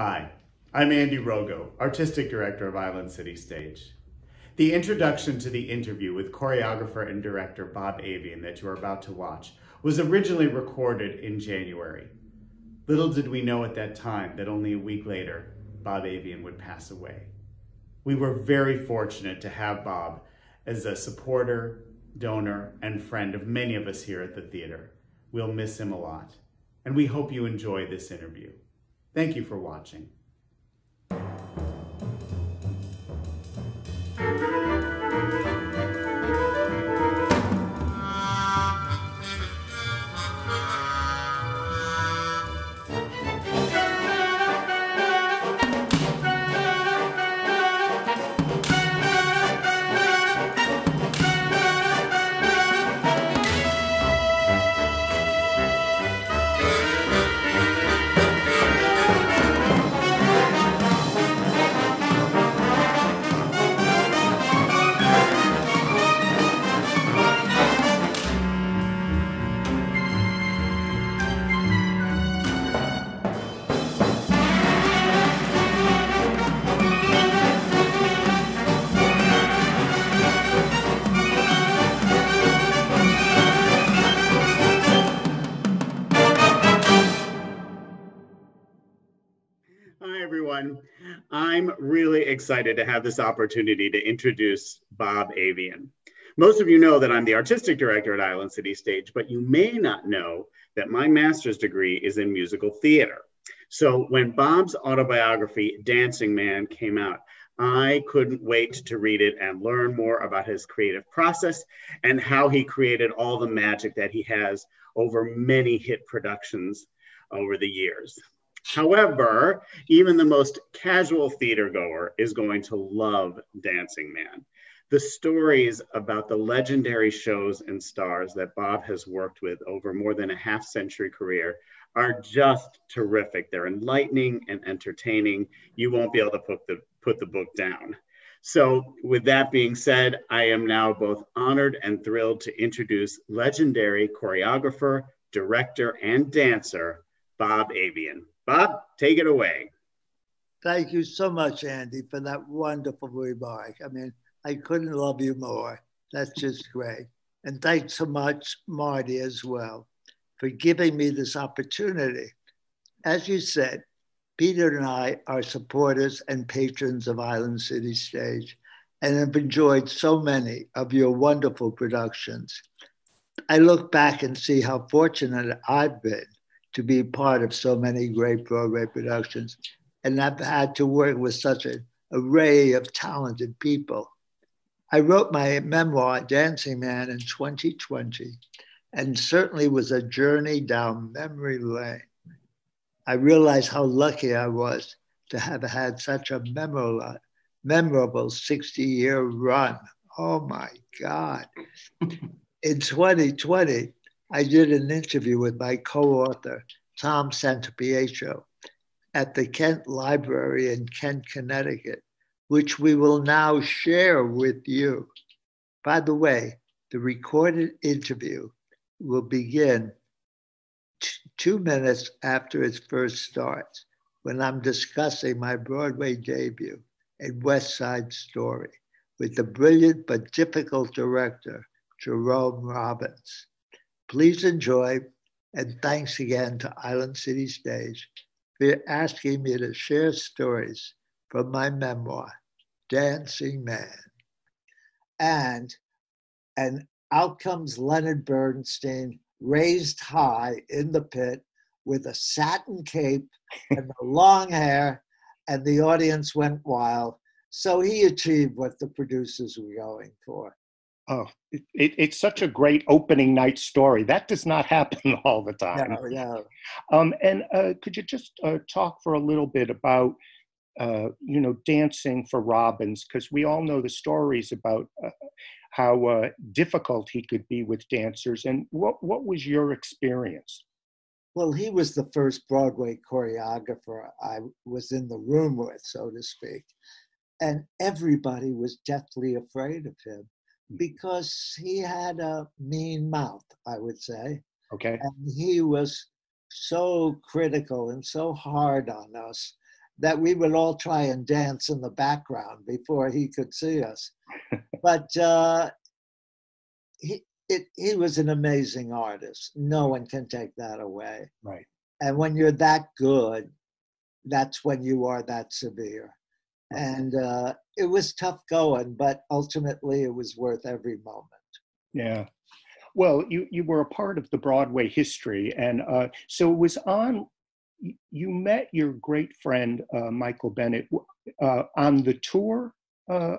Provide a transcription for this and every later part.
Hi, I'm Andy Rogo, Artistic Director of Island City Stage. The introduction to the interview with choreographer and director Bob Avian that you are about to watch was originally recorded in January. Little did we know at that time that only a week later, Bob Avian would pass away. We were very fortunate to have Bob as a supporter, donor, and friend of many of us here at the theater. We'll miss him a lot, and we hope you enjoy this interview. Thank you for watching. Hi, everyone. I'm really excited to have this opportunity to introduce Bob Avian. Most of you know that I'm the artistic director at Island City Stage, but you may not know that my master's degree is in musical theater. So when Bob's autobiography, Dancing Man, came out, I couldn't wait to read it and learn more about his creative process and how he created all the magic that he has over many hit productions over the years. However, even the most casual theater goer is going to love Dancing Man. The stories about the legendary shows and stars that Bob has worked with over more than a half-century career are just terrific. They're enlightening and entertaining. You won't be able to put the book down. So with that being said, I am now both honored and thrilled to introduce legendary choreographer, director, and dancer, Bob Avian. Bob, take it away. Thank you so much, Andy, for that wonderful remark. I mean, I couldn't love you more. That's just great. And thanks so much, Marty, as well, for giving me this opportunity. As you said, Peter and I are supporters and patrons of Island City Stage and have enjoyed so many of your wonderful productions. I look back and see how fortunate I've been to be part of so many great Broadway productions. And I've had to work with such an array of talented people. I wrote my memoir, Dancing Man, in 2020, and certainly was a journey down memory lane. I realized how lucky I was to have had such a memorable 60-year run. Oh my God. In 2020, I did an interview with my co-author, Tom Santopietro, at the Kent Library in Kent, Connecticut, which we will now share with you. By the way, the recorded interview will begin 2 minutes after it first starts, when I'm discussing my Broadway debut in West Side Story with the brilliant but difficult director, Jerome Robbins. Please enjoy, and thanks again to Island City Stage for asking me to share stories from my memoir, Dancing Man. And out comes Leonard Bernstein, raised high in the pit with a satin cape and the long hair, and the audience went wild. So he achieved what the producers were going for. Oh, it's such a great opening night story. That does not happen all the time. No. And could you just talk for a little bit about, dancing for Robbins? Because we all know the stories about how difficult he could be with dancers. And what was your experience? Well, he was the first Broadway choreographer I was in the room with, so to speak. And everybody was deathly afraid of him, because he had a mean mouth, I would say. Okay. And he was so critical and so hard on us that we would all try and dance in the background before he could see us. But he was an amazing artist. No one can take that away. Right. And when you're that good, that's when you are that severe. Right. And it was tough going, but ultimately it was worth every moment. Yeah. Well, you were a part of the Broadway history. And so it was on, you met your great friend, Michael Bennett, on the tour, in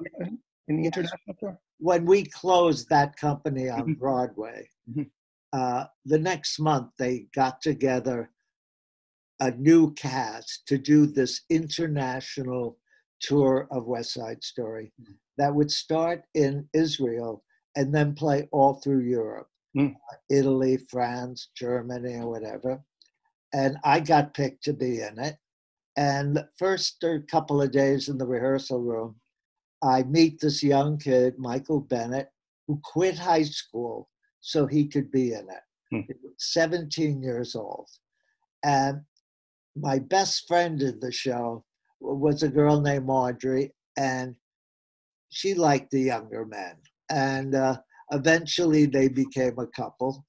the international tour? When we closed that company on Broadway, the next month they got together a new cast to do this international tour of West Side Story that would start in Israel and then play all through Europe, Italy, France, Germany, or whatever. And I got picked to be in it. And first couple of days in the rehearsal room, I meet this young kid, Michael Bennett, who quit high school so he could be in it. He was 17 years old. And my best friend in the show was a girl named Audrey, and she liked the younger men. And eventually they became a couple.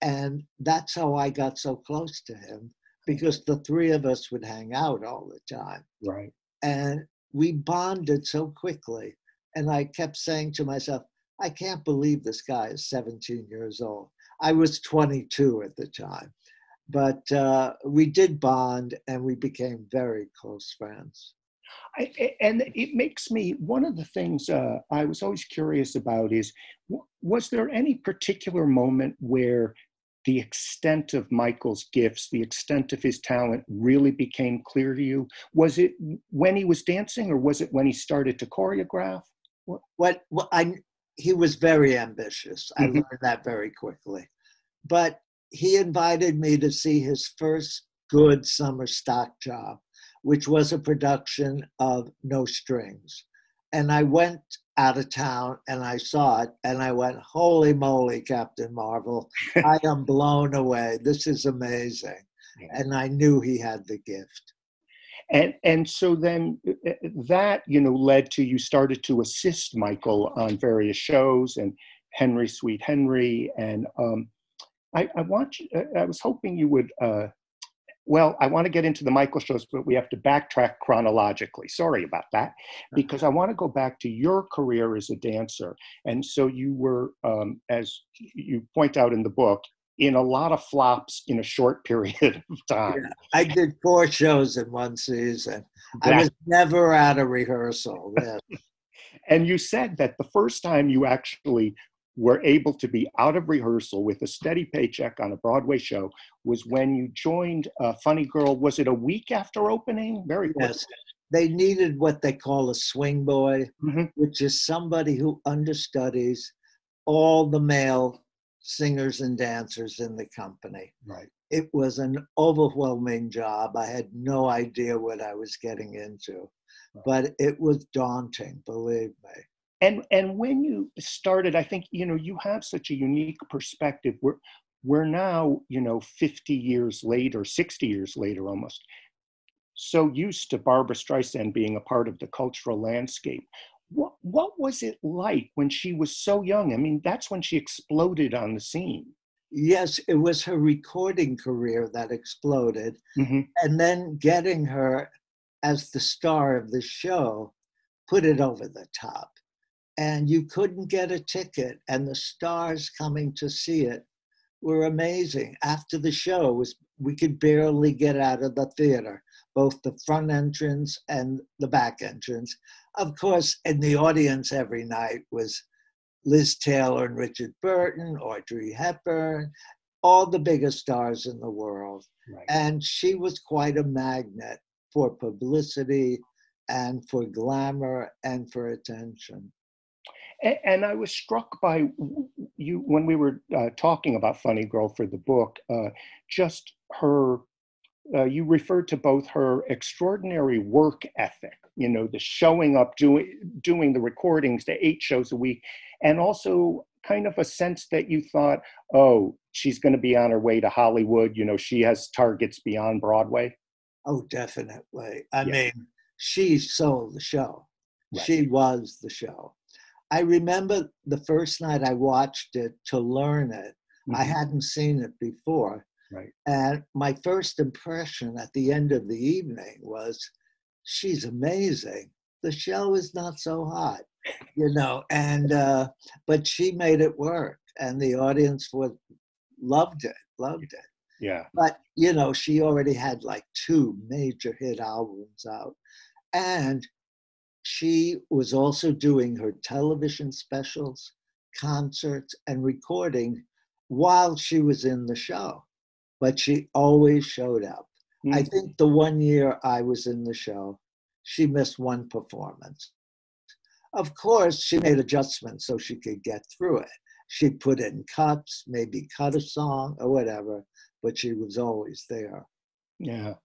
And that's how I got so close to him, because the three of us would hang out all the time. Right. And we bonded so quickly. And I kept saying to myself, I can't believe this guy is 17 years old. I was 22 at the time. But we did bond, and we became very close friends. And it makes me, one of the things I was always curious about is, was there any particular moment where the extent of Michael's gifts, the extent of his talent really became clear to you? Was it when he was dancing, or was it when he started to choreograph? He was very ambitious. I learned that very quickly. But he invited me to see his first good summer stock job, which was a production of No Strings. And I went out of town and I saw it and I went, holy moly, Captain Marvel, I am blown away. This is amazing. Yeah. And I knew he had the gift. And so then that, led to, you started to assist Michael on various shows, and Henry, Sweet Henry. And I was hoping you would, I want to get into the Michael shows, but we have to backtrack chronologically. Sorry about that, because I want to go back to your career as a dancer. And so you were, as you point out in the book, in a lot of flops in a short period of time. Yeah, I did 4 shows in one season. I was never out of rehearsal. Yeah. And you said that the first time you actually were able to be out of rehearsal with a steady paycheck on a Broadway show was when you joined Funny Girl. Was it a week after opening? Very quick. Yes. They needed what they call a swing boy, which is somebody who understudies all the male singers and dancers in the company. Right. It was an overwhelming job. I had no idea what I was getting into, but it was daunting, believe me. And when you started, I think, you have such a unique perspective. We're now, 50 years later, 60 years later almost, so used to Barbra Streisand being a part of the cultural landscape. What was it like when she was so young? I mean, that's when she exploded on the scene. Yes, it was her recording career that exploded. And then getting her as the star of the show put it over the top. And you couldn't get a ticket, and the stars coming to see it were amazing. After the show, we could barely get out of the theater, both the front entrance and the back entrance. Of course, in the audience every night was Liz Taylor and Richard Burton, Audrey Hepburn, all the biggest stars in the world. Right. And she was quite a magnet for publicity and for glamour and for attention. And I was struck by you when we were talking about Funny Girl for the book, just her, you referred to both her extraordinary work ethic, the showing up, doing the recordings, the 8 shows a week, and also kind of a sense that you thought, oh, she's going to be on her way to Hollywood. She has targets beyond Broadway. Oh, definitely. I Yeah. mean, she sold the show. Right. She was the show. I remember the first night I watched it to learn it. I Mhm. hadn't seen it before. Right. And my first impression at the end of the evening was, she's amazing. The show is not so hot, you know, and but she made it work, and the audience loved it, loved it. Yeah. But you know, she already had like 2 major hit albums out, and she was also doing her television specials, concerts, and recording while she was in the show. But she always showed up. I Mm. think the one year I was in the show, she missed one performance. Of course, she made adjustments so she could get through it. She'd put in cuts, maybe cut a song or whatever, but she was always there. Yeah.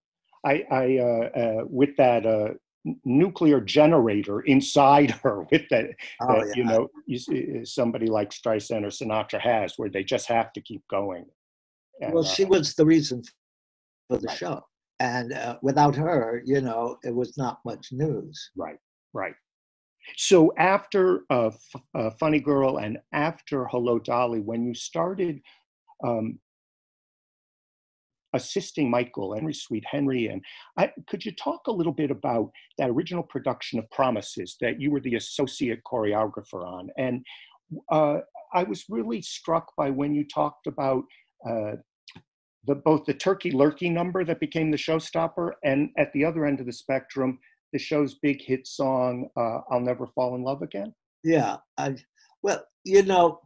With that nuclear generator inside her, with Oh, you yeah. know, somebody like Streisand or Sinatra has, where they just have to keep going. Well, And she was the reason for the right, show. And without her, you know, it was not much news. right, right. So after Funny Girl and after Hello Dolly, when you started um, assisting Michael, Henry Sweet Henry, and could you talk a little bit about that original production of Promises that you were the associate choreographer on? And uh, I was really struck by when you talked about uh, both the Turkey Lurkey number that became the showstopper, and at the other end of the spectrum, the show's big hit song, I'll Never Fall in Love Again. Yeah. Well, you know,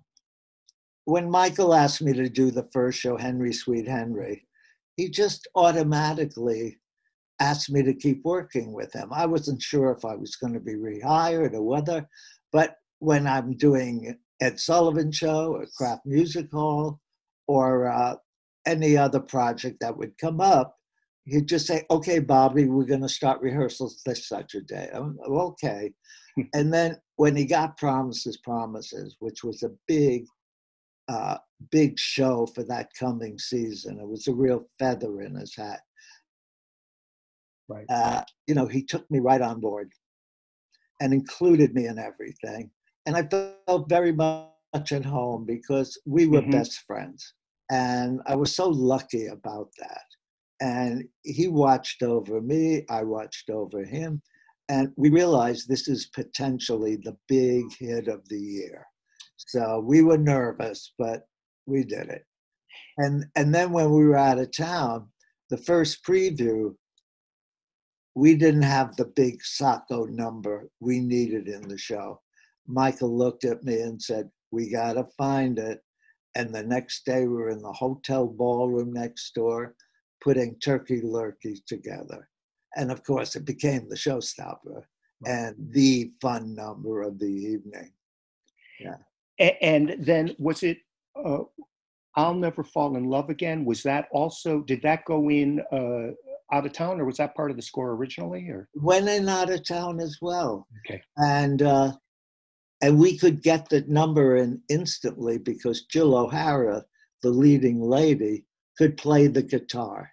when Michael asked me to do the first show, Henry Sweet Henry, he just automatically asked me to keep working with him. I wasn't sure if I was going to be rehired or whether, but when I'm doing Ed Sullivan Show or Kraft Music Hall or any other project that would come up, he'd just say, okay, Bobby, we're going to start rehearsals this such a day. Okay. And then when he got Promises, Promises, which was a uh, big show for that coming season, it was a real feather in his hat. Right. You know, he took me right on board and included me in everything. And I felt very much at home because we were Mm-hmm. best friends. And I was so lucky about that. And he watched over me, I watched over him. And we realized this is potentially the big hit of the year. So we were nervous, but we did it. And then when we were out of town, the first preview, we didn't have the big Sacco number we needed in the show. Michael looked at me and said, we got to find it. And the next day we were in the hotel ballroom next door putting Turkey Lurkey together. And of course, it became the showstopper and the fun number of the evening. Yeah. And then was it I'll Never Fall in Love Again? Was that also, did that go in out of town, or was that part of the score originally? Or Went in out of town as well. okay. And we could get the number in instantly because Jill O'Hara, the leading lady, could play the guitar.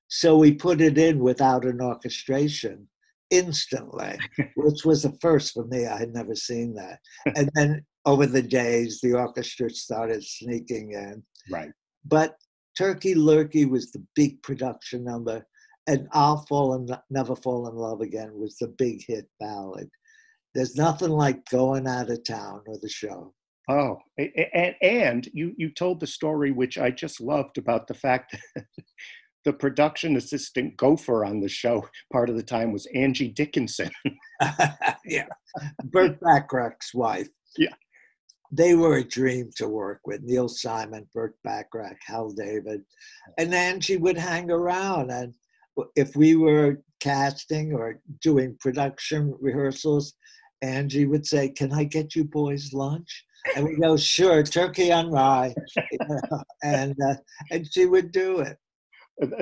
So we put it in without an orchestration instantly, which was a first for me. I had never seen that. And then over the days, the orchestra started sneaking in. Right. But Turkey Lurkey was the big production number, and Never Fall in Love Again was the big hit ballad. There's nothing like going out of town or the show. Oh, and you told the story, which I just loved, about the fact that the production assistant gopher on the show part of the time was Angie Dickinson. Yeah, Burt Bacharach's wife. Yeah. They were a dream to work with. Neil Simon, Burt Bacharach, Hal David. And Angie would hang around. And if we were casting or doing production rehearsals, Angie would say, can I get you boys lunch? And we go, sure, turkey on rye. You know, and she would do it.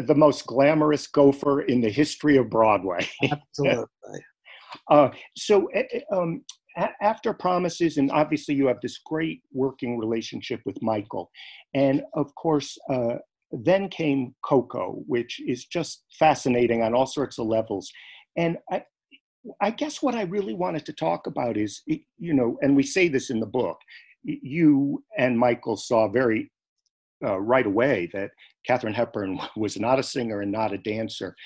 The most glamorous gopher in the history of Broadway. Absolutely. So after Promises, and obviously you have this great working relationship with Michael. And of course, then came Coco, which is just fascinating on all sorts of levels. And I guess what I really wanted to talk about is, and we say this in the book, you and Michael saw very right away that Katharine Hepburn was not a singer and not a dancer.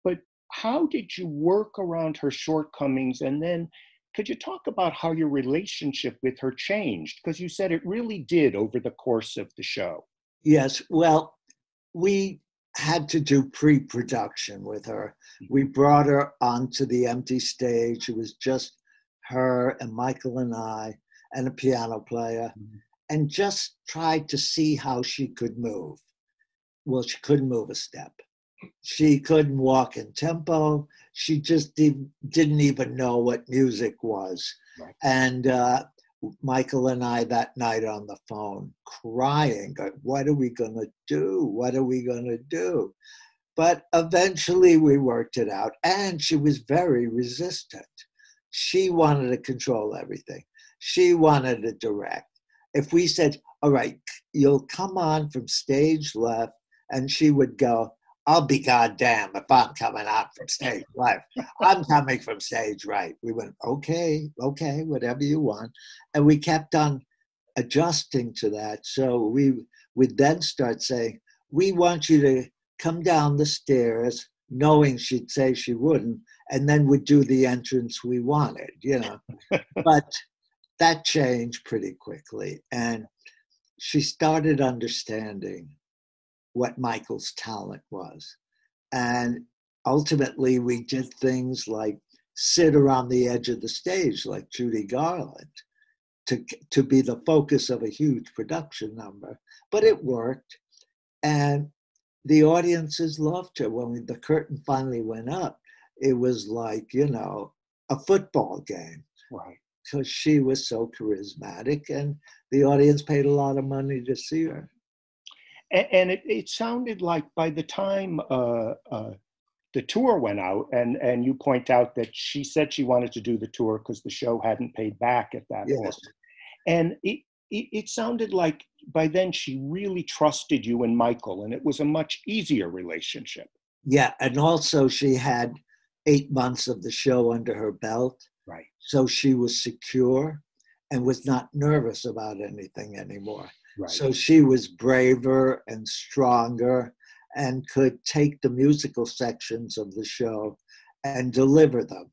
But how did you work around her shortcomings? And then could you talk about how your relationship with her changed? Because you said it really did over the course of the show. Yes, well, we had to do pre-production with her. We brought her onto the empty stage. It was just her and Michael and I and a piano player, and just tried to see how she could move. Well, she couldn't move a step. She couldn't walk in tempo. She just didn't even know what music was. Right. And Michael and I that night on the phone crying, what are we going to do? What are we going to do? But eventually we worked it out, and she was very resistant. She wanted to control everything. She wanted to direct. If we said, all right, you'll come on from stage left, and she would go, I'll be goddamn if I'm coming out from stage left. I'm coming from stage right. We went, okay, whatever you want. And we kept on adjusting to that. So we would then start saying, we want you to come down the stairs, knowing she'd say she wouldn't, and then would do the entrance we wanted, But that changed pretty quickly. And she started understanding what Michael's talent was. And ultimately we did things like sit around the edge of the stage like Judy Garland to be the focus of a huge production number. But it worked. And the audiences loved her. When the curtain finally went up, it was like, a football game. Right. Because she was so charismatic, and the audience paid a lot of money to see her. And it sounded like by the time the tour went out, and you point out that she said she wanted to do the tour because the show hadn't paid back at that point. And it sounded like by then she really trusted you and Michael, and it was a much easier relationship. Yeah, and also she had 8 months of the show under her belt. Right. So she was secure and was not nervous about anything anymore. Right. So she was braver and stronger and could take the musical sections of the show and deliver them.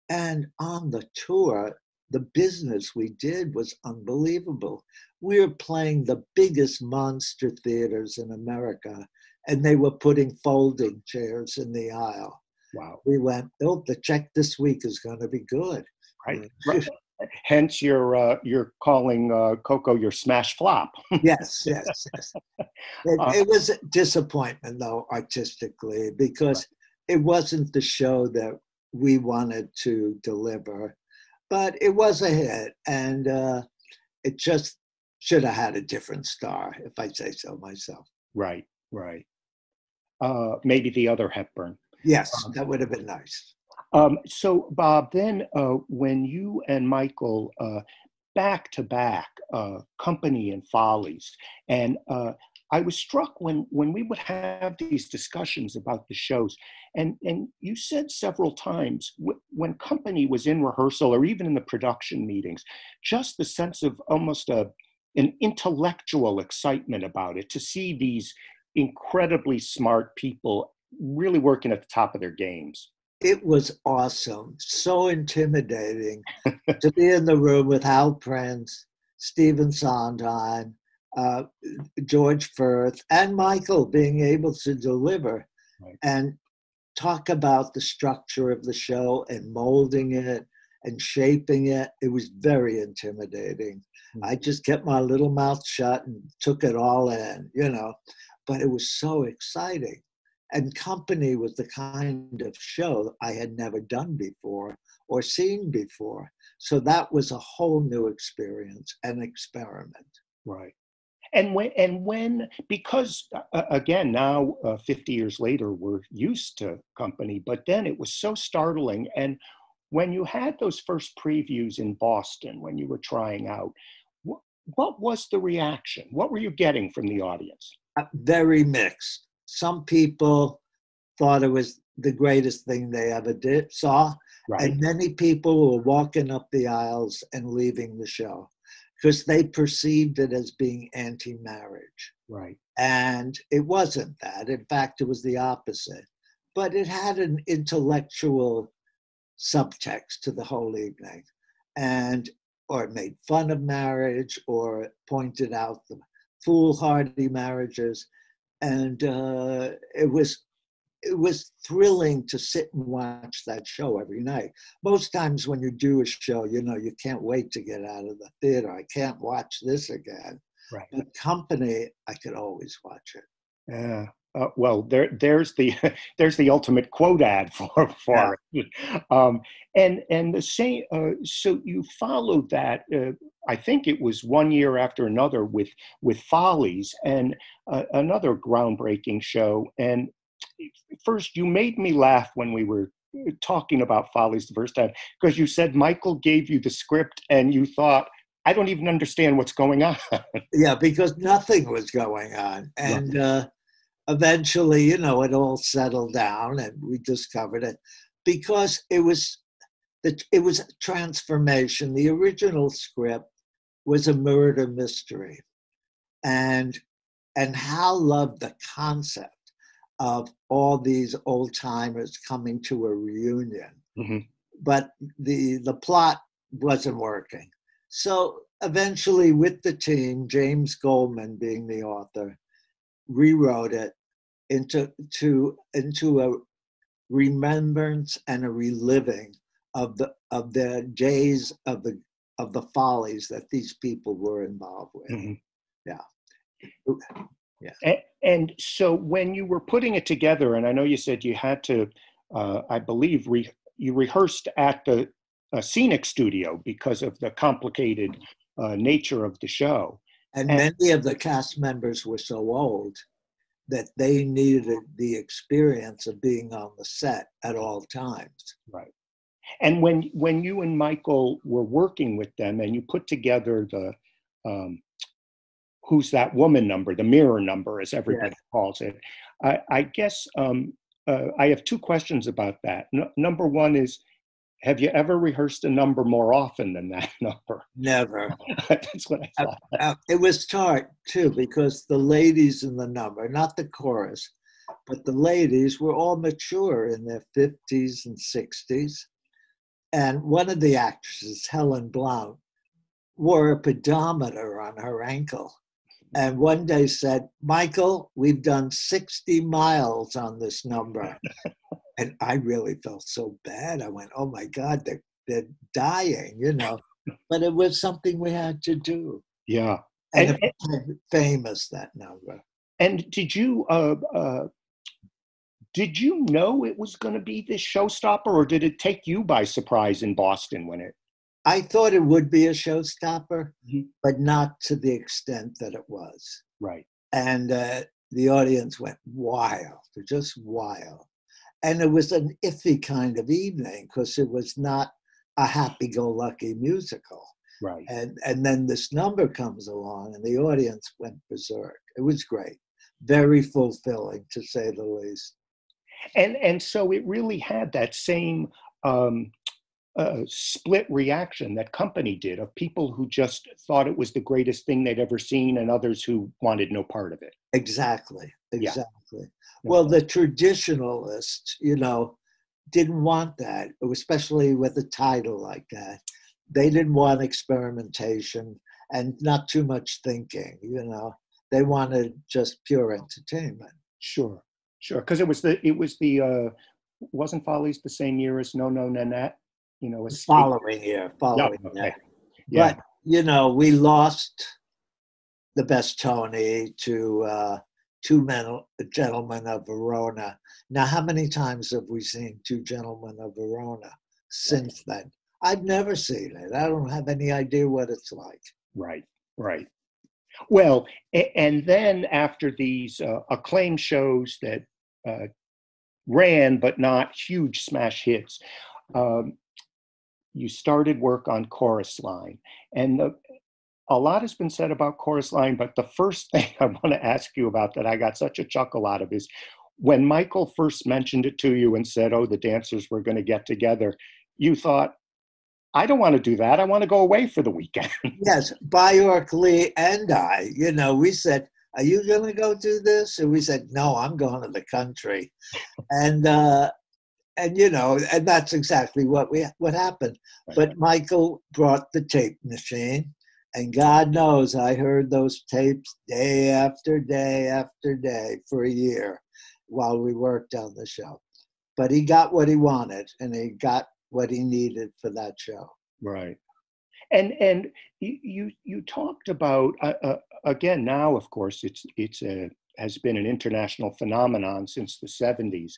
And on the tour, the business we did was unbelievable. We were playing the biggest monster theaters in America, and they were putting folding chairs in the aisle. Wow. We went, the check this week is going to be good. Right. Hence, you're calling Coco your smash flop. Yes. It was a disappointment, though, artistically, because it wasn't the show that we wanted to deliver. But it was a hit, and it just should have had a different star, if I say so myself. Right. Maybe the other Hepburn. Yes, that would have been nice. So, Bob, then when you and Michael back to back, Company and Follies, and I was struck when we would have these discussions about the shows, and you said several times when Company was in rehearsal or even in the production meetings, just the sense of almost an intellectual excitement about it, to see these incredibly smart people really working at the top of their games. It was awesome, so intimidating to be in the room with Hal Prince, Stephen Sondheim, George Firth, and Michael being able to deliver and talk about the structure of the show and molding it and shaping it. It was very intimidating. I just kept my little mouth shut and took it all in, but it was so exciting. And Company was the kind of show I had never done before or seen before. So that was a whole new experience, an experiment. Right. And when because again, now 50 years later, we're used to Company, but then it was so startling. And when you had those first previews in Boston, when you were trying out, what was the reaction? What were you getting from the audience? Very mixed. Some people thought it was the greatest thing they ever saw. Right. And many people were walking up the aisles and leaving the show because they perceived it as being anti-marriage. Right. And it wasn't that. In fact, it was the opposite. But it had an intellectual subtext to the whole evening. Or it made fun of marriage, or it pointed out the foolhardy marriages. And it was thrilling to sit and watch that show every night. Most times when you do a show, you can't wait to get out of the theater. I can't watch this again. Right. But Company, I could always watch it. Yeah. Well, there's the there's the ultimate quote ad for it. And the same. So you followed that. I think it was one year after another with Follies, and another groundbreaking show. And first, you made me laugh when we were talking about Follies the first time, because you said Michael gave you the script and you thought, I don't even understand what's going on. Yeah, because nothing was going on. And eventually, it all settled down and we discovered it because it was transformation. The original script was a murder mystery. And Hal loved the concept of all these old timers coming to a reunion. Mm-hmm. But the plot wasn't working. So eventually, with the team, James Goldman being the author, rewrote it into a remembrance and a reliving of the days of the follies that these people were involved with. Mm-hmm. Yeah. And so when you were putting it together, and I know you said you had to, I believe you rehearsed at the scenic studio because of the complicated nature of the show. And many of the cast members were so old that they needed the experience of being on the set at all times. Right. And when you and Michael were working with them and you put together the Who's That Woman number, the mirror number, as everybody calls it, I guess I have two questions about that. Number one is, have you ever rehearsed a number more often than that number? Never. That's what I thought. It was hard, too, because the ladies in the number, not the chorus, but the ladies were all mature in their 50s and 60s. And one of the actresses, Helen Blount, wore a pedometer on her ankle. And one day said, Michael, we've done 60 miles on this number. And I really felt so bad. I went, oh my God, they're dying, But it was something we had to do. Yeah. And it became famous, that number. And did you know it was going to be this showstopper, or did it take you by surprise in Boston when it? I thought it would be a showstopper, mm-hmm. but not to the extent that it was. Right. And the audience went wild, just wild. And it was an iffy kind of evening because it was not a happy-go-lucky musical. Right. And then this number comes along and the audience went berserk. It was great. Very fulfilling, to say the least. And so it really had that same split reaction that Company did, of people who just thought it was the greatest thing they'd ever seen and others who wanted no part of it. Exactly. Yeah. Well, the traditionalists, didn't want that, especially with a title like that. They didn't want experimentation and not too much thinking, They wanted just pure entertainment. Sure. Because it was wasn't Follies the same year as No No Nanette? Following year. Okay. Yeah. But, we lost the best Tony to Two Gentlemen of Verona. Now, how many times have we seen Two Gentlemen of Verona since then? I've never seen it. I don't have any idea what it's like. Right. Well, and then after these acclaimed shows that ran but not huge smash hits, you started work on Chorus Line. And a lot has been said about Chorus Line, but the first thing I want to ask you about that I got such a chuckle out of is when Michael first mentioned it to you and said, oh, the dancers were going to get together, you thought, I don't want to do that. I want to go away for the weekend. Yes, Bjork Lee and I, we said, are you going to go do this? And we said, no, I'm going to the country. And that's exactly what happened. Right. But Michael brought the tape machine, and God knows I heard those tapes day after day after day for a year while we worked on the show. But he got what he wanted, and he got what he needed for that show. Right. And you talked about again, now of course it's has been an international phenomenon since the 70s,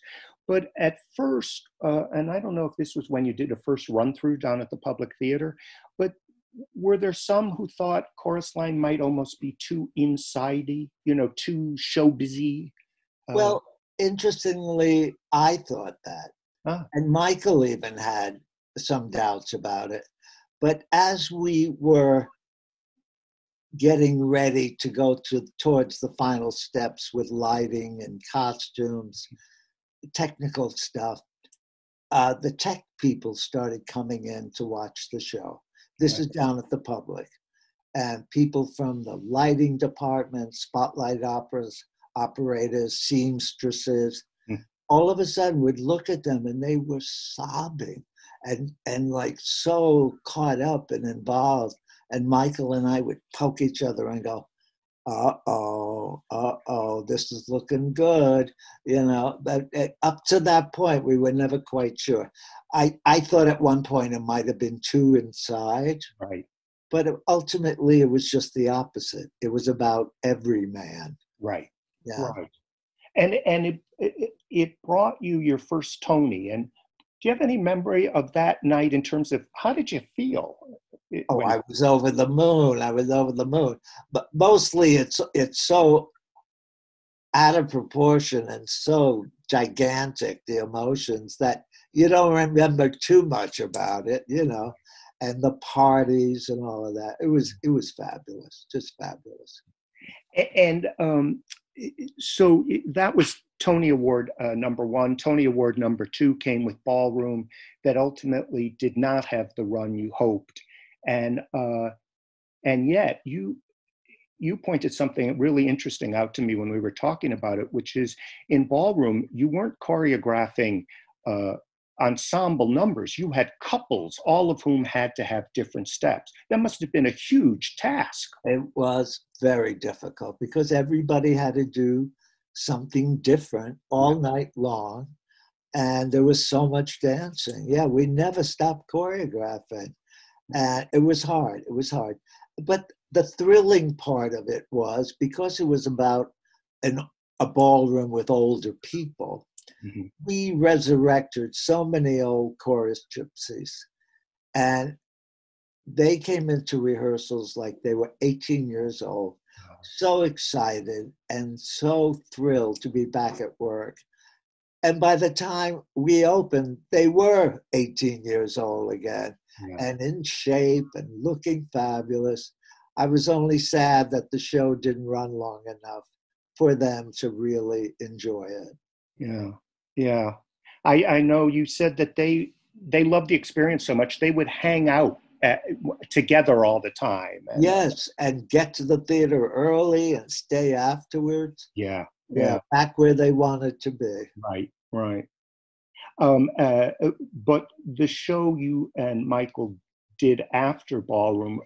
but at first, and I don't know if this was when you did a first run through down at the Public Theater, but were there some who thought Chorus Line might almost be too inside-y, too show busy? Well, interestingly, I thought that. And Michael even had some doubts about it. But as we were getting ready to go towards the final steps with lighting and costumes, technical stuff, the tech people started coming in to watch the show. This is down at the Public. And people from the lighting department, spotlight operators, seamstresses, all of a sudden would look at them and they were sobbing and like so caught up and involved. And Michael and I would poke each other and go, this is looking good. But up to that point, we were never quite sure. I thought at one point it might have been too inside. Right. But ultimately, it was just the opposite. It was about every man. Right. Yeah. Right. And it brought you your first Tony. And do you have any memory of that night in terms of how did you feel? I was over the moon. I was over the moon. But mostly it's so out of proportion and so gigantic, the emotions, that you don't remember too much about it, and the parties and all of that. It was fabulous, just fabulous. And so that was Tony Award number one. Tony Award number two came with Ballroom, that ultimately did not have the run you hoped. And yet you pointed something really interesting out to me when we were talking about it, which is in Ballroom, you weren't choreographing ensemble numbers. You had couples, all of whom had to have different steps. That must have been a huge task. It was very difficult because everybody had to do something different all night long. And there was so much dancing. Yeah, we never stopped choreographing. And it was hard. It was hard. But the thrilling part of it was because it was about a ballroom with older people, we resurrected so many old chorus gypsies. And they came into rehearsals like they were 18 years old, so excited and so thrilled to be back at work. And by the time we opened, they were 18 years old again, and in shape and looking fabulous. I was only sad that the show didn't run long enough for them to really enjoy it. Yeah, yeah. I know you said that they loved the experience so much they would hang out together all the time. Yes, and get to the theater early and stay afterwards. Yeah, back where they wanted to be. Right. But the show you and Michael did after Ballroom,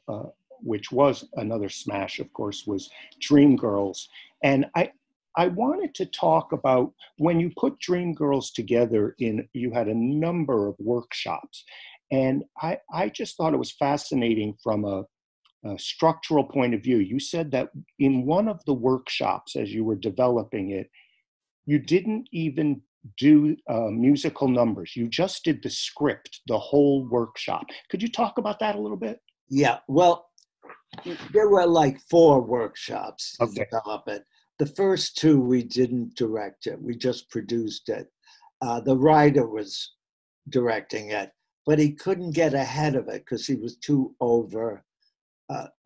which was another smash, of course, was Dreamgirls. And I wanted to talk about when you put Dreamgirls together you had a number of workshops. And I just thought it was fascinating from a structural point of view. You said that in one of the workshops, as you were developing it, you didn't even do musical numbers. You just did the script, the whole workshop. Could you talk about that a little bit? Yeah, well, there were like 4 workshops to develop it. The first 2, we didn't direct it. We just produced it. The writer was directing it, but he couldn't get ahead of it because he was too over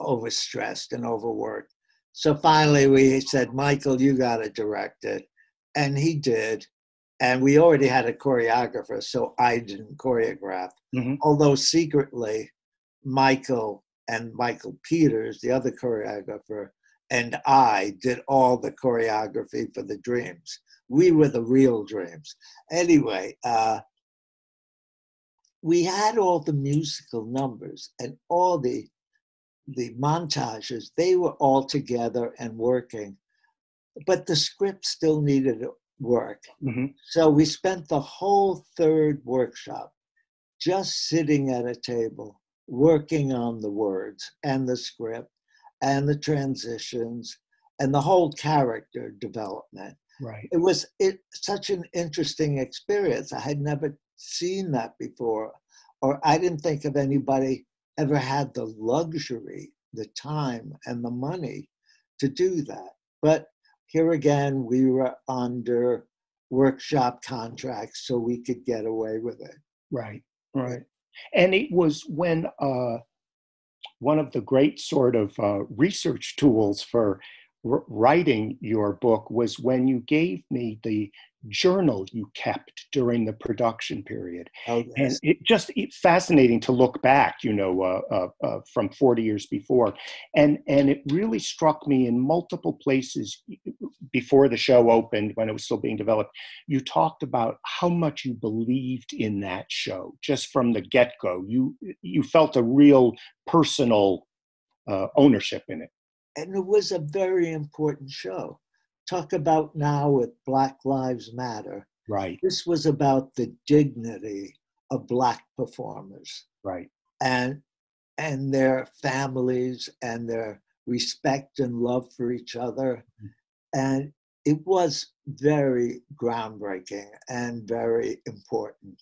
overstressed and overworked. So finally we said, Michael, you got to direct it. And he did. And we already had a choreographer, so I didn't choreograph. Mm-hmm. Although secretly, Michael and Michael Peters, the other choreographer, and I did all the choreography for the dreams. We were the real dreams. Anyway, we had all the musical numbers and all the montages. They were all together and working, but the script still needed work. Mm-hmm. So we spent the whole third workshop just sitting at a table, working on the words and the script and the transitions and the whole character development. Right. It was such an interesting experience. I had never seen that before, or I didn't think of anybody ever had the luxury, the time, and the money to do that. But here again, we were under workshop contracts, so we could get away with it. Right. Right. And it was when one of the great sort of research tools for writing your book was when you gave me the journal you kept during the production period. Oh, And yes. it's fascinating to look back, from 40 years before. And it really struck me in multiple places before the show opened, when it was still being developed. You talked about how much you believed in that show just from the get-go. You felt a real personal ownership in it. And it was a very important show. Talk about now with Black Lives Matter. Right. This was about the dignity of Black performers. Right. And their families and their respect and love for each other. And it was very groundbreaking and very important.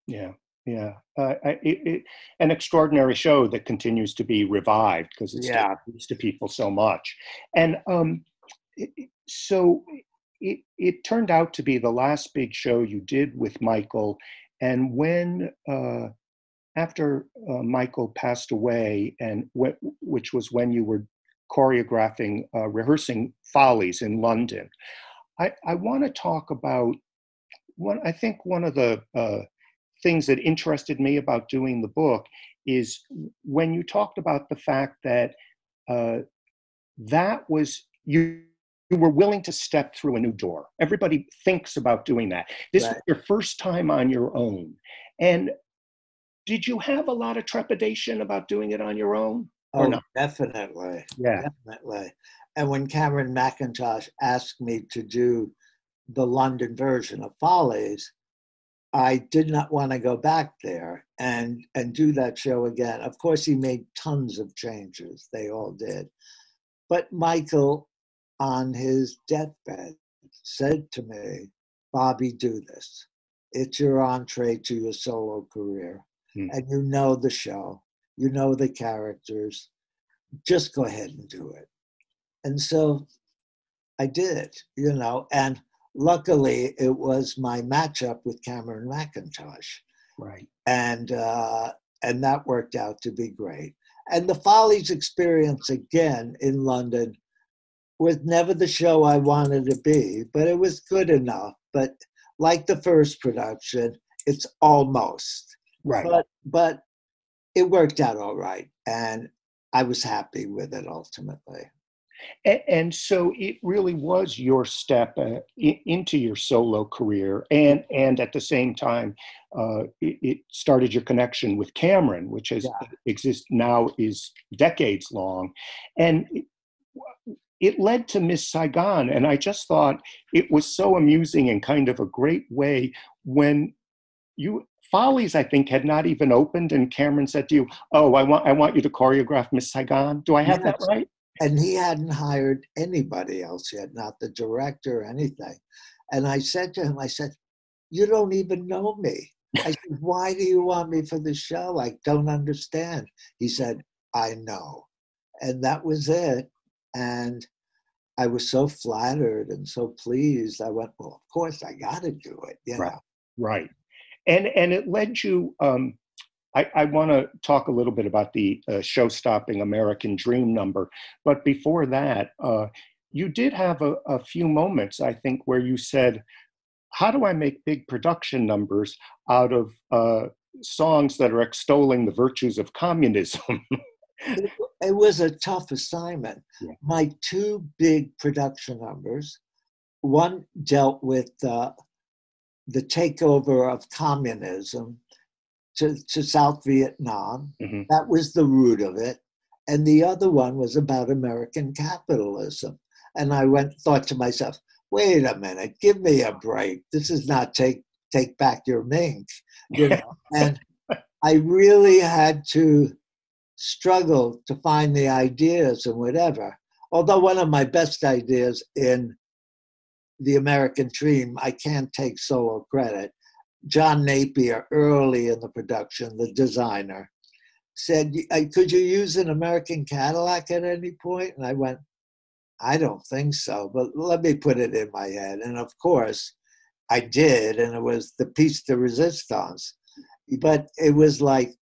Yeah. Yeah. An extraordinary show that continues to be revived because it still speaks to people so much. And so it turned out to be the last big show you did with Michael. And when after Michael passed away, and which was when you were choreographing, rehearsing Follies in London, I want to talk about one. I think one of the things that interested me about doing the book is when you talked about the fact that that was you were willing to step through a new door. Everybody thinks about doing that. This was your first time on your own. And did you have a lot of trepidation about doing it on your own? Or not? Definitely. Yeah. Definitely. And when Cameron McIntosh asked me to do the London version of Follies, I did not want to go back there and do that show again. Of course, he made tons of changes. They all did. But Michael, on his deathbed, said to me, Bobby, do this. It's your entree to your solo career. And you know the show. You know the characters. Just go ahead and do it. And so I did, and luckily it was my matchup with Cameron McIntosh. Right. And that worked out to be great. And the Follies experience again in London was never the show I wanted to be, but it was good enough. But like the first production, it's almost. Right. But it worked out all right. And I was happy with it ultimately. And so it really was your step into your solo career, and at the same time, it started your connection with Cameron, which has exists now is decades long, and it led to Miss Saigon. And I just thought it was so amusing in kind of a great way when Follies, I think, had not even opened, and Cameron said to you, "Oh, I want you to choreograph Miss Saigon." Do I have that right? And he hadn't hired anybody else yet, not the director or anything. And I said to him, I said, you don't even know me. I said, why do you want me for the show? I don't understand. He said, I know. And that was it. And I was so flattered and so pleased. I went, well, of course, I got to do it. Right. And it led you, I want to talk a little bit about the show-stopping American Dream number, but before that, you did have a few moments, I think, where you said, how do I make big production numbers out of songs that are extolling the virtues of communism? It was a tough assignment. Yeah. My two big production numbers, one dealt with the takeover of communism to South Vietnam. Mm-hmm. That was the root of it. And the other one was about American capitalism. And I thought to myself, wait a minute, give me a break. This is not take back your mink, you know. And I really had to struggle to find the ideas and whatever. Although one of my best ideas in The American Dream, I can't take solo credit. John Napier, early in the production, the designer, said, could you use an American Cadillac at any point? And I went, I don't think so, but let me put it in my head. And of course, I did, and it was the piece de resistance. But it was like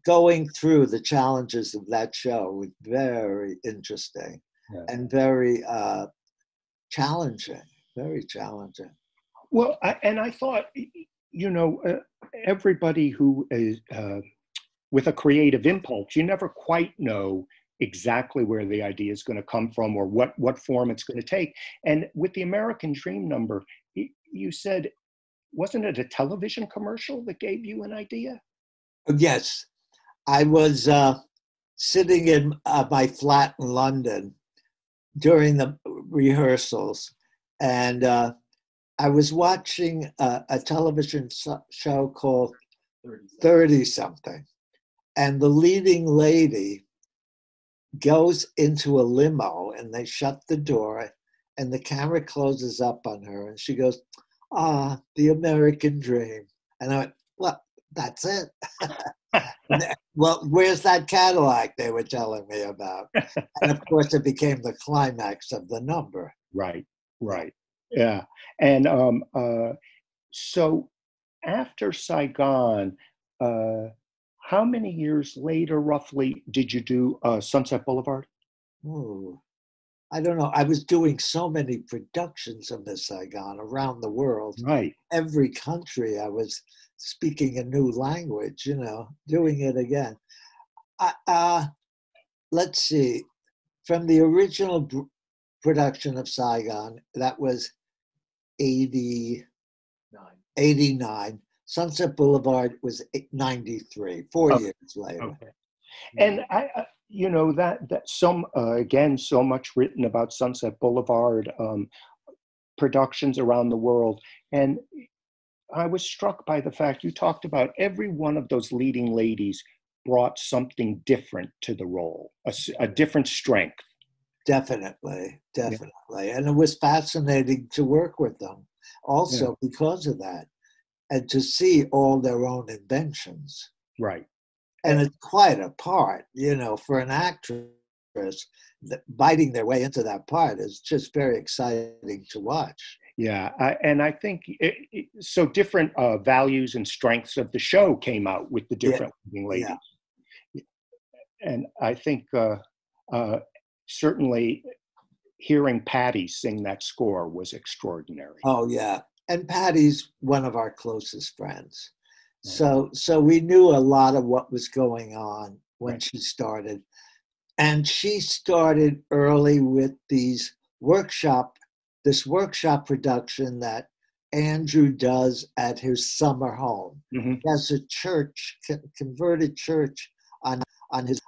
going through the challenges of that show was very interesting and very challenging, very challenging. Well, I thought, you know, everybody who is with a creative impulse, you never quite know exactly where the idea is going to come from or what form it's going to take. And with the American Dream number, you said, wasn't it a television commercial that gave you an idea? Yes. I was sitting in my flat in London during the rehearsals, and I was watching a television show called 30-something, and the leading lady goes into a limo, and they shut the door, and the camera closes up on her, and she goes, the American Dream. And I went, well, that's it. Well, where's that Cadillac they were telling me about? And of course, it became the climax of the number. Right. Yeah. And so after Saigon, how many years later, roughly, did you do Sunset Boulevard? Ooh, I don't know. I was doing so many productions of Miss Saigon around the world. Right. Every country I was speaking a new language, you know, doing it again. Let's see. From the original production of Saigon, that was 89. Sunset Boulevard was 93, 4 years later. Okay. And I you know, that some again, so much written about Sunset Boulevard productions around the world. And I was struck by the fact you talked about every one of those leading ladies brought something different to the role, a different strength. Definitely. Yeah. And it was fascinating to work with them also because of that, and to see all their own inventions. Right. And it's quite a part, you know, for an actress, biting their way into that part is just very exciting to watch. Yeah, and I think so different values and strengths of the show came out with the different leading ladies. Yeah. And I think certainly hearing Patty sing that score was extraordinary. Oh, yeah. And Patty's one of our closest friends. Right. So we knew a lot of what was going on when she started. And she started early with this workshop production that Andrew does at his summer home. Mm-hmm. He has a church, converted church on his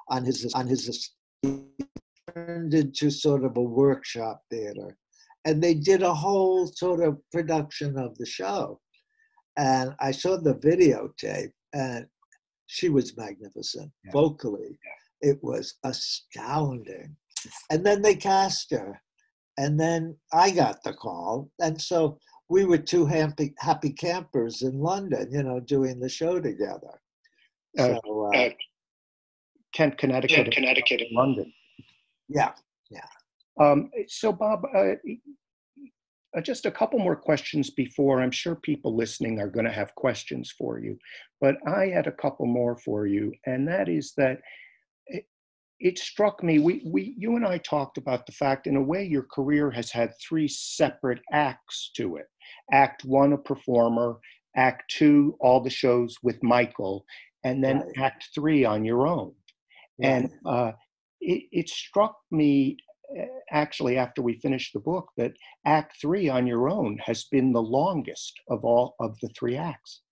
turned into sort of a workshop theater. And they did a whole sort of production of the show. And I saw the videotape, and she was magnificent vocally. Yeah. It was astounding. And then they cast her. And then I got the call. And so we were two happy campers in London, you know, doing the show together. Kent, Connecticut, and London. Yeah. So Bob, just a couple more questions before. I'm sure people listening are going to have questions for you, but I had a couple more for you, and that is that it struck me, you and I talked about the fact, in a way, your career has had three separate acts to it. Act one, a performer; act two, all the shows with Michael; and then Right. act three on your own. Right. And it struck me, actually, after we finished the book, that act three on your own has been the longest of all of the three acts.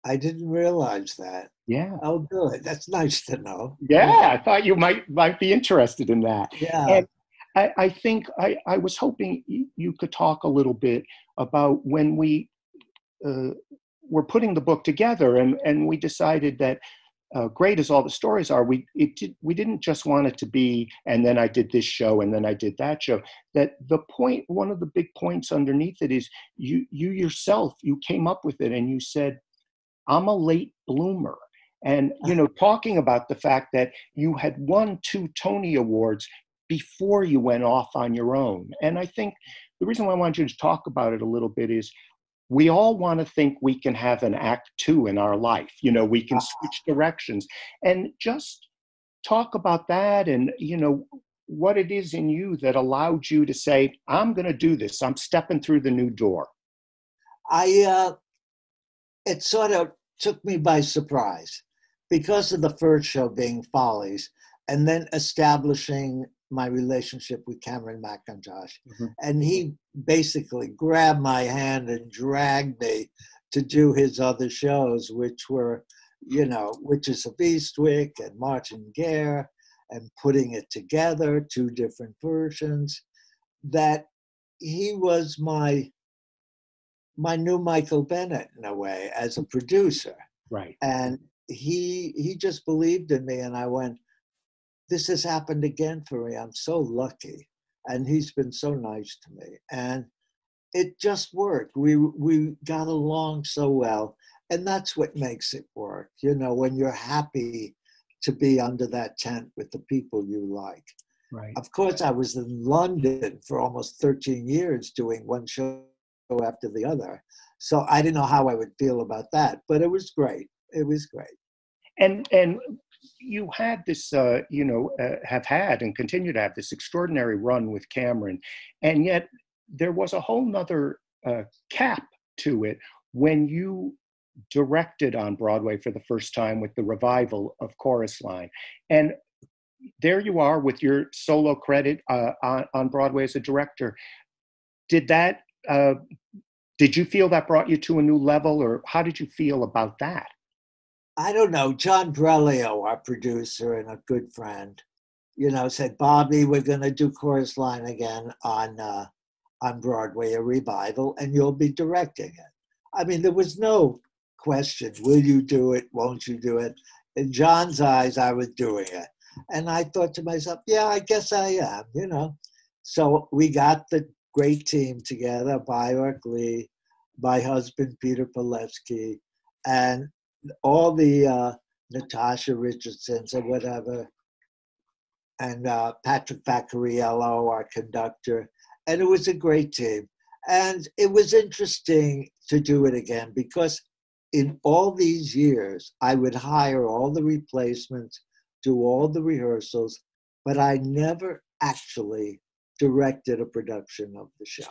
I didn't realize that. Yeah. Oh, good. That's nice to know. Yeah, I thought you might be interested in that. Yeah. And I think I was hoping you could talk a little bit about when we were putting the book together, and we decided that great as all the stories are, we didn't just want it to be, and then I did this show, and then I did that show. That one of the big points underneath it is you yourself, you came up with it, and you said, I'm a late bloomer. And, talking about the fact that you had won 2 Tony Awards before you went off on your own. And I think the reason why I wanted you to talk about it a little bit is we all want to think we can have an act 2 in our life. We can switch directions. And just talk about that, and, what it is in you that allowed you to say, I'm going to do this. I'm stepping through the new door. It sort of took me by surprise because of the first show being Follies, and then establishing my relationship with Cameron McIntosh. Mm-hmm. And he basically grabbed my hand and dragged me to do his other shows, which were, Witches of Eastwick and Martin Gare, and putting it together, 2 different versions. That he was my new Michael Bennett, in a way, as a producer. Right. And he just believed in me, and I went, this has happened again for me. I'm so lucky. And he's been so nice to me. And it just worked. We got along so well. And that's what makes it work, when you're happy to be under that tent with the people you like. Right. Of course, I was in London for almost 13 years doing one show after the other. So I didn't know how I would feel about that, but it was great. It was great. And you had this, have had and continue to have this extraordinary run with Cameron. And yet there was a whole nother cap to it when you directed on Broadway for the first time with the revival of Chorus Line. And there you are with your solo credit on Broadway as a director. Did you feel that brought you to a new level, or how did you feel about that? I don't know. John Brelio, our producer and a good friend, said, Bobby, we're going to do Chorus Line again on Broadway, a revival, and you'll be directing it. I mean, there was no question, will you do it, won't you do it? In John's eyes, I was doing it. And I thought to myself, yeah, I guess I am, So we got the great team together, Bjork Lee, my husband, Peter Pilevsky, and all the Natasha Richardsons or whatever, and Patrick Vacariello, our conductor. And it was a great team. And it was interesting to do it again because in all these years, I would hire all the replacements, do all the rehearsals, but I never actually directed a production of the show.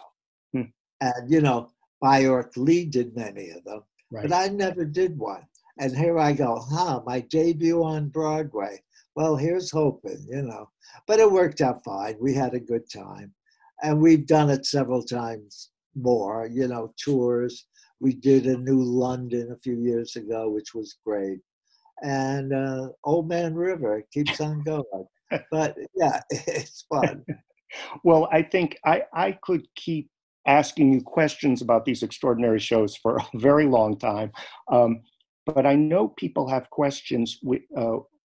And, Bjork Lee did many of them, right. But I never did one. And here I go, my debut on Broadway. Well, here's hoping, But it worked out fine. We had a good time. And we've done it several times more, tours. We did a New London a few years ago, which was great. And Old Man River keeps on going. But yeah, it's fun. Well, I think I could keep asking you questions about these extraordinary shows for a very long time. But I know people have questions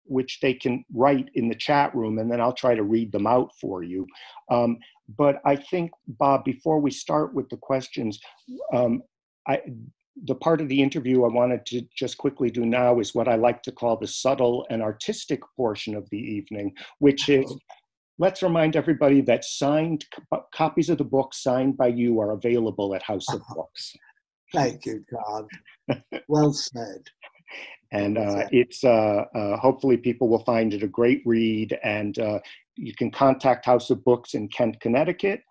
which they can write in the chat room, and then I'll try to read them out for you. But I think, Bob, before we start with the questions, the part of the interview I wanted to just quickly do now is what I like to call the subtle and artistic portion of the evening, which is let's remind everybody that signed copies of the book signed by you are available at House of Books. Thank you, Tom. Well said. And it's hopefully people will find it a great read. And you can contact House of Books in Kent, Connecticut.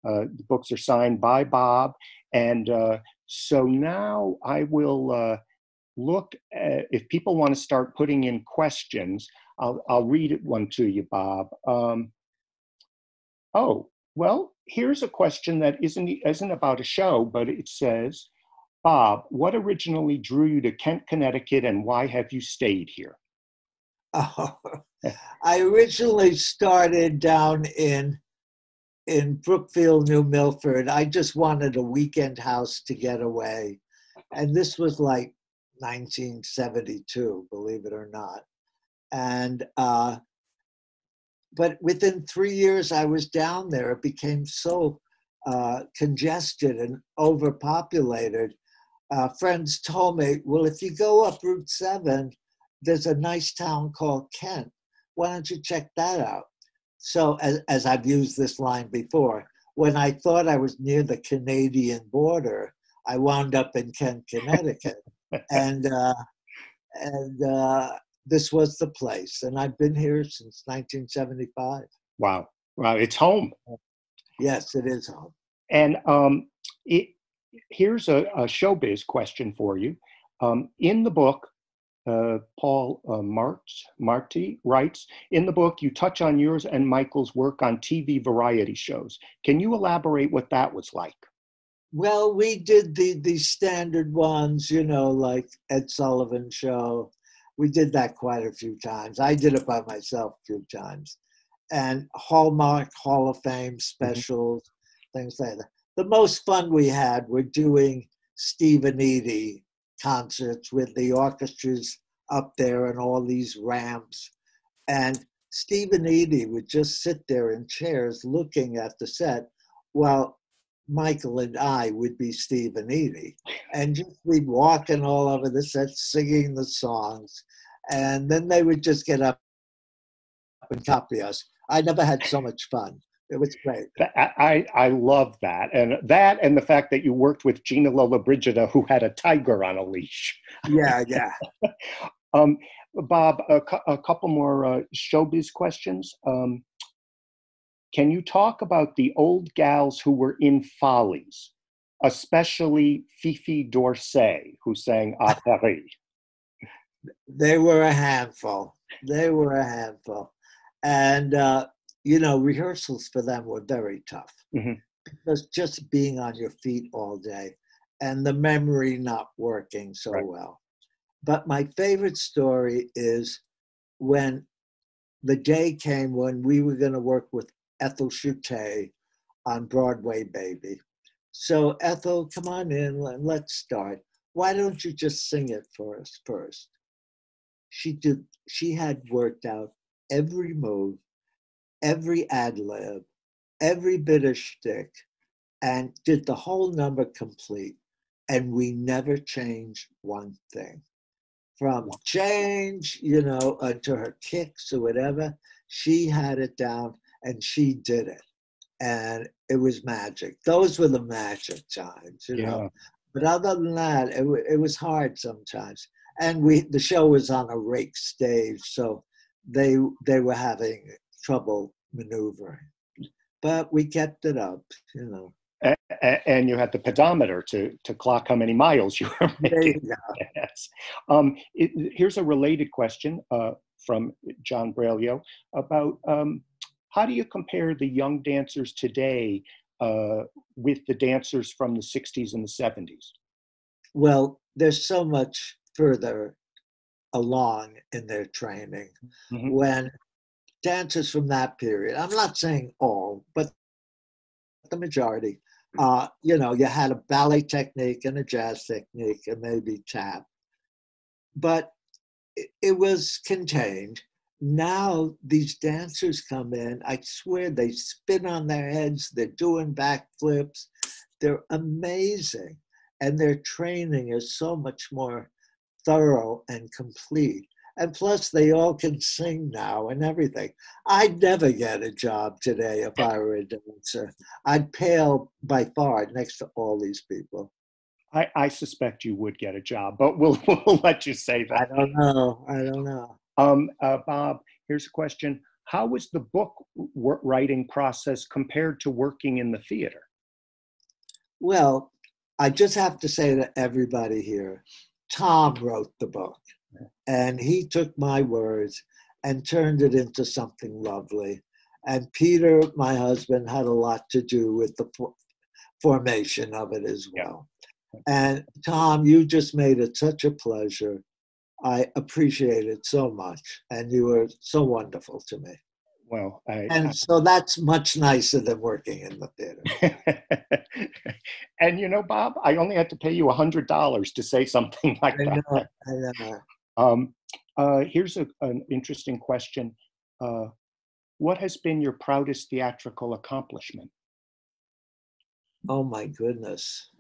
The books are signed by Bob. And so now I will look at, if people want to start putting in questions, I'll read one to you, Bob. Oh, well, here's a question that isn't about a show, but it says, Bob, what originally drew you to Kent, Connecticut, and why have you stayed here? Oh, I originally started down in Brookfield, New Milford. I just wanted a weekend house to get away. And this was like 1972, believe it or not. And, but within 3 years I was down there, it became so congested and overpopulated. Friends told me, well, if you go up Route 7, there's a nice town called Kent. Why don't you check that out? So as I've used this line before, when I thought I was near the Canadian border, I wound up in Kent, Connecticut. and this was the place. And I've been here since 1975. Wow. Wow. It's home. Yes, it is home. And here's a showbiz question for you. In the book, Paul Marty writes, in the book, you touch on yours and Michael's work on TV variety shows. Can you elaborate what that was like? Well, we did the standard ones, you know, like Ed Sullivan Show. We did that quite a few times. I did it by myself a few times. And Hallmark Hall of Fame specials, things like that. The most fun we had were doing Steve and Edie concerts with the orchestras up there and all these ramps. And Steve and Edie would just sit there in chairs looking at the set while Michael and I would be Steve and Edie. And just be walking all over the set, singing the songs. And then they would just get up and copy us. I never had so much fun. It was great. I love that. And the fact that you worked with Gina Lollobrigida, who had a tiger on a leash. Yeah, yeah. Bob, a couple more showbiz questions. Can you talk about the old gals who were in Follies, especially Fifi D'Orsay, who sang À Paris? They were a handful. They were a handful. And, you know, rehearsals for them were very tough. Mm-hmm. Because just being on your feet all day and the memory not working so well. But my favorite story is when the day came when we were going to work with Ethel Chute on Broadway, Baby. So Ethel, come on in and let's start. Why don't you just sing it for us first? She had worked out every move, every ad lib, every bit of shtick, and did the whole number complete. And we never changed one thing. From change, you know, to her kicks or whatever, she had it down and she did it. And it was magic. Those were the magic times, you know. But other than that, it was hard sometimes. And the show was on a rake stage, so they were having trouble maneuvering. But we kept it up, you know. And you had the pedometer to clock how many miles you were making. Yes. Here's a related question from John Brailio about how do you compare the young dancers today with the dancers from the 60s and the 70s? Well, they're so much further along in their training. Mm-hmm. When dancers from that period, I'm not saying all, but the majority, you know, you had a ballet technique and a jazz technique and maybe tap, but it was contained. Now these dancers come in, I swear they spin on their heads, they're doing backflips, they're amazing. And their training is so much more thorough and complete. And plus, they all can sing now and everything. I'd never get a job today if I were a dancer. I'd pale by far next to all these people. I suspect you would get a job, but we'll let you say that. I don't know. I don't know. Bob, here's a question. How was the book writing process compared to working in the theater? Well, I just have to say to everybody here, Tom wrote the book, and he took my words and turned it into something lovely. And Peter, my husband, had a lot to do with the formation of it as well. And Tom, you just made it such a pleasure. I appreciate it so much, and you were so wonderful to me. Well, so that's much nicer than working in the theater. And you know, Bob, I only had to pay you $100 to say something like that. I know. Here's an interesting question. What has been your proudest theatrical accomplishment? Oh my goodness.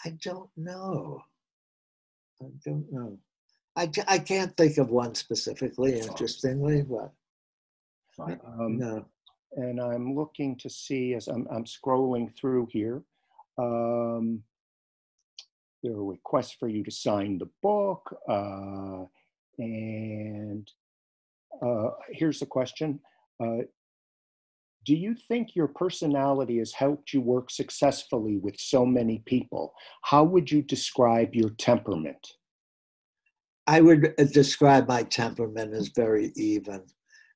I don't know. I can't think of one specifically, interestingly, but no. And I'm looking to see as I'm scrolling through here. There are requests for you to sign the book. And here's the question. Do you think your personality has helped you work successfully with so many people? How would you describe your temperament? I would describe my temperament as very even.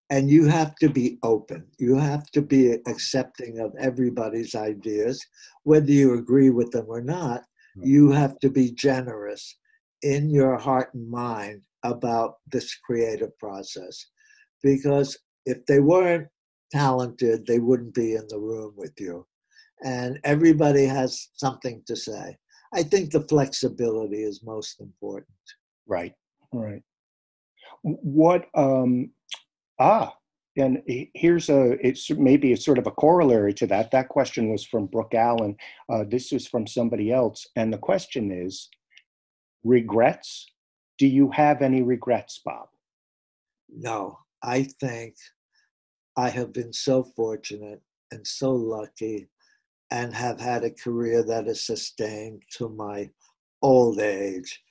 And you have to be open. You have to be accepting of everybody's ideas, whether you agree with them or not. You have to be generous in your heart and mind about this creative process. Because if they weren't talented, they wouldn't be in the room with you. And everybody has something to say. I think the flexibility is most important. Right. What, and here's it's maybe a sort of a corollary to that. That question was from Brooke Allen. This is from somebody else. And the question is, regrets? Do you have any regrets, Bob? No, I think I have been so fortunate and so lucky and have had a career that is sustained to my old age.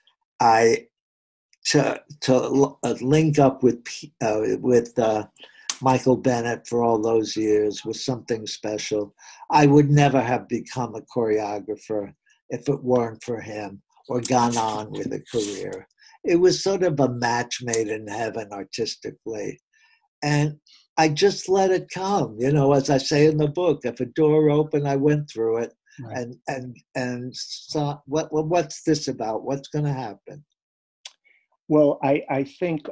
To link up with Michael Bennett for all those years was something special. I would never have become a choreographer if it weren't for him or gone on with a career. It was sort of a match made in heaven artistically. And I just let it come, as I say in the book, if a door opened, I went through it. Right. and saw what's this about? What's going to happen? Well, I think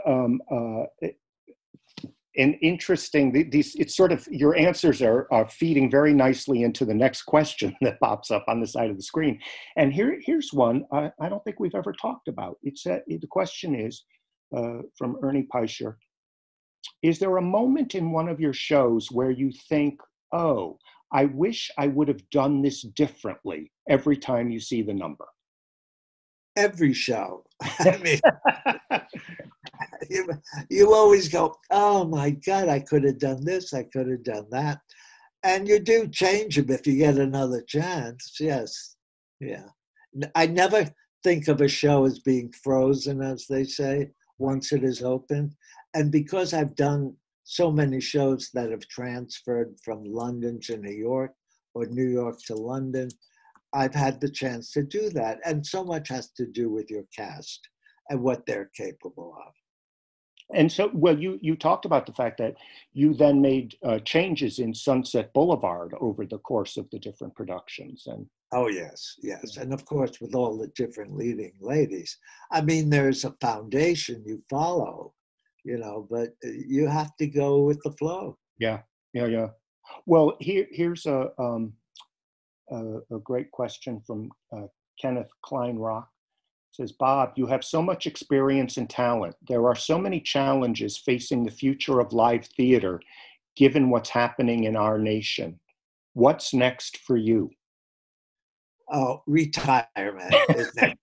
an interesting, it's sort of, your answers are feeding very nicely into the next question that pops up on the side of the screen. And here's one I don't think we've ever talked about. The question is from Ernie Peischer. Is there a moment in one of your shows where you think, oh, I wish I would have done this differently every time you see the number? Every show. I mean, you always go, oh my God, I could have done this, I could have done that. And you do change them if you get another chance. Yes. Yeah. I never think of a show as being frozen, as they say, once it is open. And because I've done so many shows that have transferred from London to New York or New York to London, I've had the chance to do that. And so much has to do with your cast and what they're capable of. And so, well, you talked about the fact that you then made changes in Sunset Boulevard over the course of the different productions. And oh, yes. And of course, with all the different leading ladies. I mean, there's a foundation you follow, but you have to go with the flow. Yeah. Well, here's a great question from Kenneth Kleinrock. It says, Bob, you have so much experience and talent. There are so many challenges facing the future of live theater, given what's happening in our nation. What's next for you? Oh, retirement is next.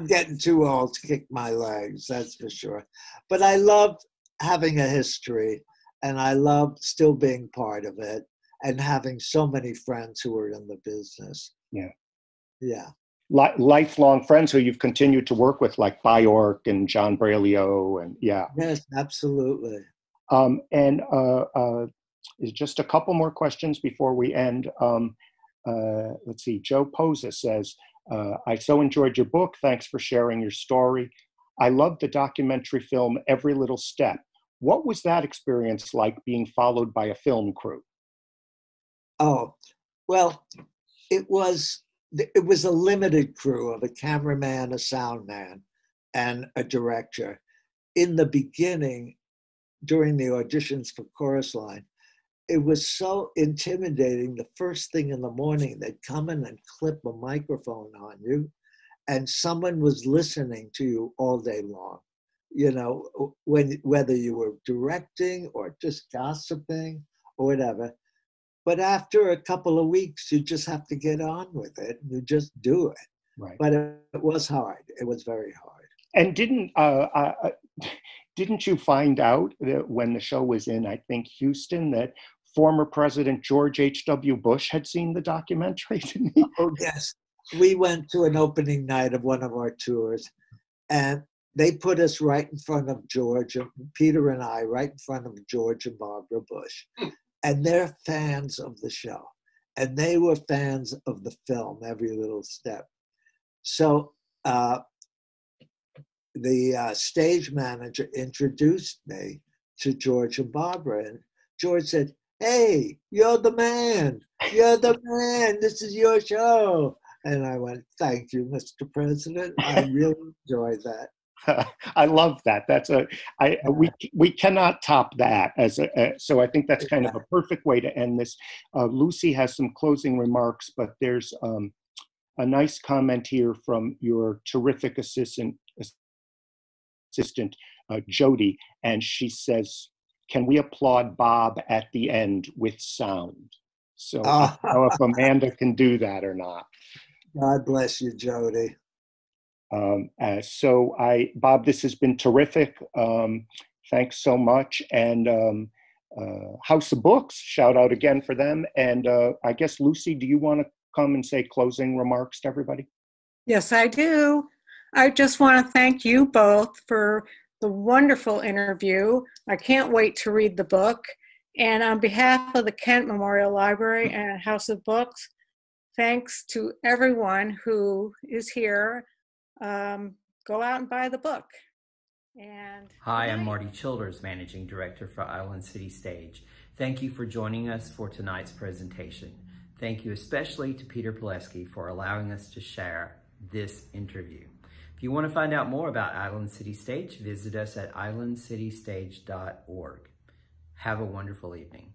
I'm getting too old to kick my legs, that's for sure. But I love having a history, and I love still being part of it and having so many friends who are in the business. Yeah. Yeah. Lifelong friends who you've continued to work with, like Bjork and John Brailio, and yeah. Yes, absolutely. And just a couple more questions before we end. Let's see. Joe Posa says, I so enjoyed your book. Thanks for sharing your story. I loved the documentary film Every Little Step. What was that experience like, being followed by a film crew? Oh, well, it was a limited crew of a cameraman, a sound man, and a director. In the beginning, during the auditions for Chorus Line, it was so intimidating. The first thing in the morning, they'd come in and clip a microphone on you, and someone was listening to you all day long. You know, whether you were directing or just gossiping or whatever. But after a couple of weeks, you just have to get on with it. You just do it. Right. But it was hard. It was very hard. And didn't you find out that when the show was in, I think, Houston, that former President George H.W. Bush had seen the documentary? Didn't he? Oh, yes. We went to an opening night of one of our tours, and they put us right in front of George, Peter and I, right in front of George and Barbara Bush. And they're fans of the show. And they were fans of the film, Every Little Step. So the stage manager introduced me to George and Barbara. And George said, "Hey, you're the man. You're the man. This is your show." And I went, "Thank you, Mr. President. I really enjoyed that." I love that. We cannot top that so I think that's kind of a perfect way to end this. Lucy has some closing remarks, but there's a nice comment here from your terrific assistant Jody, and she says, "Can we applaud Bob at the end with sound?" So I don't know if Amanda can do that or not. God bless you, Jody. Bob, this has been terrific. Thanks so much. And House of Books, shout out again for them. And I guess, Lucy, do you want to come and say closing remarks to everybody? Yes, I do. I just want to thank you both for the wonderful interview. I can't wait to read the book. And on behalf of the Kent Memorial Library and House of Books, thanks to everyone who is here. Go out and buy the book. And hi, I'm Marty Childers, Managing Director for Island City Stage. Thank you for joining us for tonight's presentation. Thank you especially to Peter Pileski for allowing us to share this interview. If you want to find out more about Island City Stage, visit us at islandcitystage.org. Have a wonderful evening.